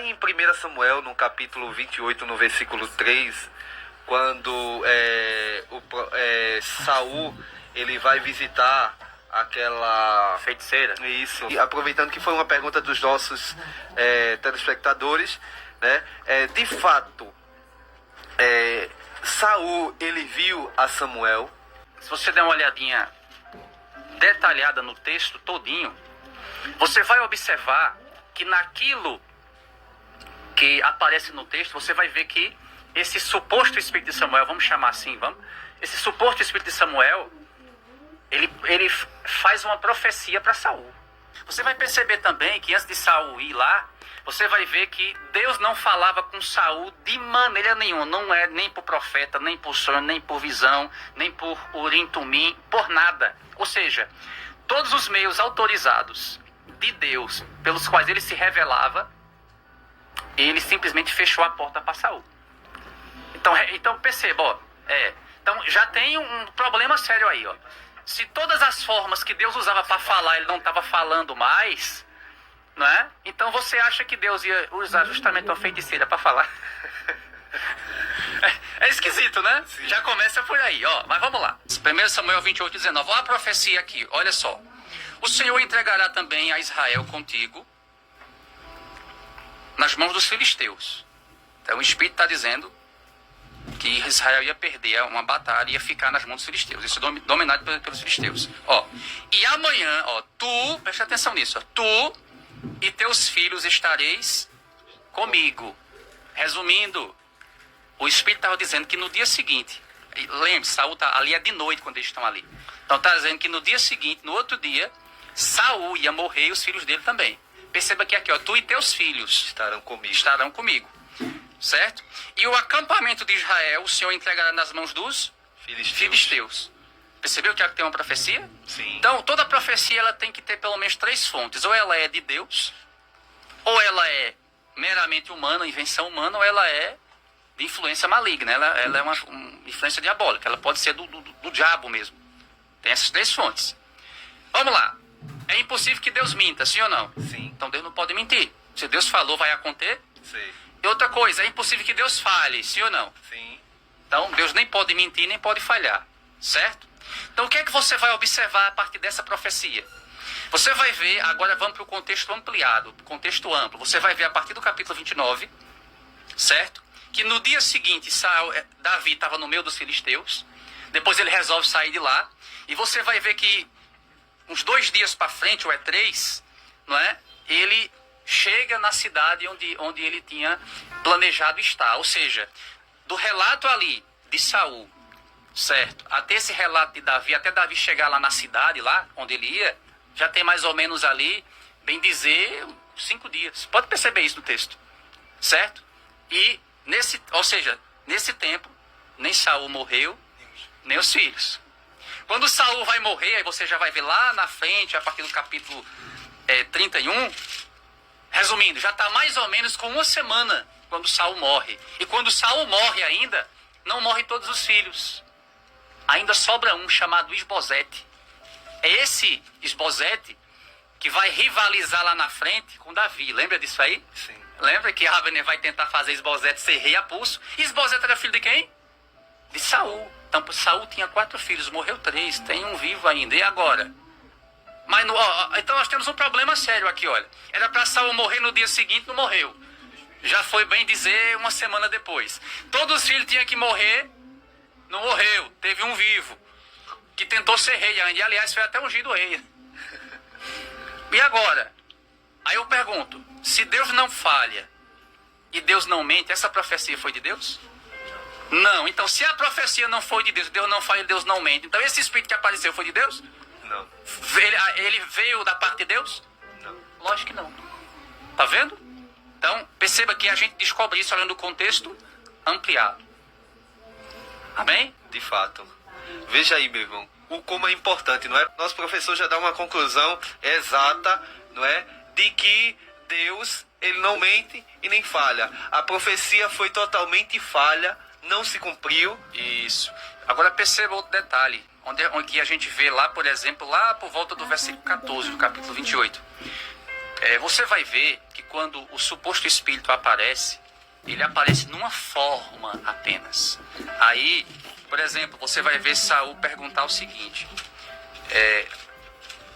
em 1 Samuel, no capítulo 28, no versículo 3, quando Saul ele vai visitar aquela feiticeira. Isso. E aproveitando que foi uma pergunta dos nossos telespectadores, né? De fato, Saul ele viu a Samuel. Se você der uma olhadinha detalhada no texto todinho, você vai observar que naquilo que aparece no texto, você vai ver que esse suposto espírito de Samuel, vamos chamar assim, esse suposto espírito de Samuel, ele faz uma profecia para Saul. Você vai perceber também que antes de Saul ir lá, você vai ver que Deus não falava com Saul de maneira nenhuma. Não é nem por profeta, nem por sonho, nem por visão, nem por Urim Tumim, por nada. Ou seja, todos os meios autorizados de Deus, pelos quais ele se revelava, ele simplesmente fechou a porta para Saul. Então perceba, ó, então já tem um problema sério aí, ó. Se todas as formas que Deus usava para falar, ele não estava falando mais, não é? Então você acha que Deus ia usar justamente uma feiticeira para falar? É esquisito, né? Sim. Já começa por aí, ó. Mas vamos lá. 1 Samuel 28, 19. Olha a profecia aqui, olha só. O Senhor entregará também a Israel contigo nas mãos dos filisteus. Então o Espírito está dizendo que Israel ia perder uma batalha e ia ficar nas mãos dos filisteus. Isso é dominado pelos filisteus. Ó, e amanhã, ó, tu, presta atenção nisso, ó, tu e teus filhos estareis comigo. Resumindo, o Espírito estava dizendo que no dia seguinte, lembre-se, Saul tá, ali é de noite quando eles estão ali. Então está dizendo que no dia seguinte, no outro dia, Saul ia morrer e os filhos dele também. Perceba que aqui, ó, tu e teus filhos estarão comigo. Certo? E o acampamento de Israel, o Senhor entregará nas mãos dos filisteus. Percebeu que tem uma profecia? Sim. Então, toda profecia ela tem que ter pelo menos 3 fontes. Ou ela é de Deus, ou ela é meramente humana, invenção humana, ou ela é de influência maligna. Ela é uma influência diabólica. Ela pode ser do diabo mesmo. Tem essas 3 fontes. Vamos lá. É impossível que Deus minta, sim ou não? Sim. Então Deus não pode mentir. Se Deus falou, vai acontecer? Sim. E outra coisa, é impossível que Deus falhe, sim ou não? Sim. Então, Deus nem pode mentir, nem pode falhar, certo? Então, o que é que você vai observar a partir dessa profecia? Você vai ver, agora vamos para o contexto ampliado, contexto amplo. Você vai ver a partir do capítulo 29, certo? Que no dia seguinte, Davi estava no meio dos filisteus, depois ele resolve sair de lá, e você vai ver que uns 2 dias para frente, ou 3, não é? Ele chega na cidade onde ele tinha planejado estar. Ou seja, do relato ali de Saul, certo? Até esse relato de Davi, até Davi chegar lá na cidade, lá onde ele ia, já tem mais ou menos ali, bem dizer, 5 dias. Pode perceber isso no texto, certo? E nesse tempo, nem Saul morreu, nem os filhos. Quando Saul vai morrer, aí você já vai ver lá na frente, a partir do capítulo 31, resumindo, já está mais ou menos com 1 semana quando Saul morre. E quando Saul morre ainda, não morrem todos os filhos. Ainda sobra um chamado Isbosete. É esse Isbosete que vai rivalizar lá na frente com Davi. Lembra disso aí? Sim. Lembra que Abner vai tentar fazer Isbosete ser rei a pulso? Isbosete era filho de quem? De Saul. Então Saul tinha 4 filhos, morreu 3, tem um vivo ainda. E agora? Mas então nós temos um problema sério aqui, olha. Era para Saul morrer no dia seguinte, não morreu. Já foi bem dizer 1 semana depois. Todos os filhos tinham que morrer, não morreu. Teve um vivo, que tentou ser rei ainda. E aliás, foi até ungido rei. E agora? Aí eu pergunto, se Deus não falha e Deus não mente, essa profecia foi de Deus? Não. Então se a profecia não foi de Deus, Deus não falha e Deus não mente, então esse espírito que apareceu foi de Deus? Não. Ele veio da parte de Deus? Não. Lógico que não. Tá vendo? Então, perceba que a gente descobre isso olhando o contexto ampliado. Amém? De fato. Veja aí, meu irmão, como é importante, não é? Nosso professor já dá uma conclusão exata, não é? De que Deus, ele não mente e nem falha. A profecia foi totalmente falha, não se cumpriu. Isso. Agora perceba outro detalhe. Onde a gente vê lá, por exemplo, lá por volta do versículo 14 do capítulo 28. Você vai ver que quando o suposto espírito aparece, ele aparece numa forma apenas. Aí, por exemplo, você vai ver Saul perguntar o seguinte,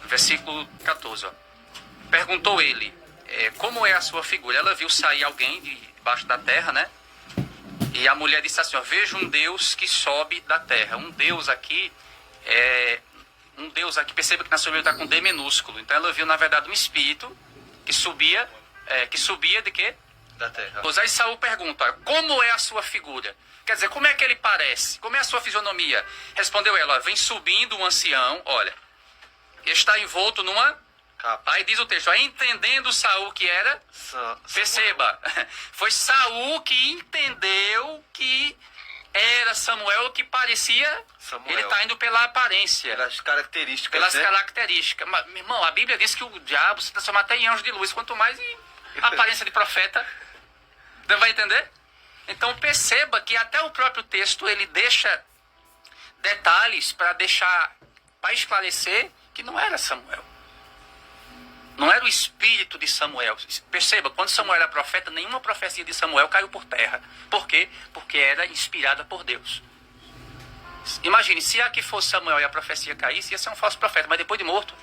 versículo 14, ó. Perguntou ele, como é a sua figura? Ela viu sair alguém debaixo da terra, né? E a mulher disse assim, ó, veja um Deus que sobe da terra. Um Deus aqui, perceba que na sua Bíblia está com D minúsculo. Então ela viu, na verdade, um espírito que subia de quê? Da terra. Pois aí Saul pergunta, ó, como é a sua figura? Quer dizer, como é que ele parece? Como é a sua fisionomia? Respondeu ela, ó, vem subindo um ancião, olha, está envolto numa... Capa. Aí diz o texto, aí entendendo Saul que era, perceba, foi Saul que entendeu que era Samuel, que parecia, Samuel. Ele está indo pela aparência. Pelas características, Pelas né? características. Mas, meu irmão, a Bíblia diz que o diabo se transforma até em anjo de luz, quanto mais em aparência de profeta. Você vai entender? Então perceba que até o próprio texto, ele deixa detalhes para esclarecer que não era Samuel. Não era o espírito de Samuel. Perceba, quando Samuel era profeta, nenhuma profecia de Samuel caiu por terra. Por quê? Porque era inspirada por Deus. Imagine, se aqui fosse Samuel e a profecia caísse, ia ser um falso profeta, mas depois de morto,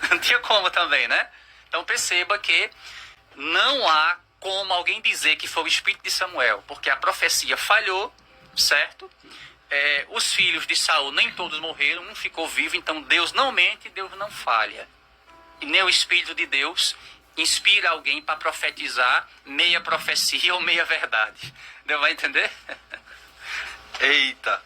não tinha como também, né? Então perceba que não há como alguém dizer que foi o espírito de Samuel, porque a profecia falhou, certo? Os filhos de Saul, nem todos morreram, um ficou vivo, então Deus não mente, Deus não falha. E nem o Espírito de Deus inspira alguém para profetizar meia profecia ou meia verdade. Deu para entender? Eita!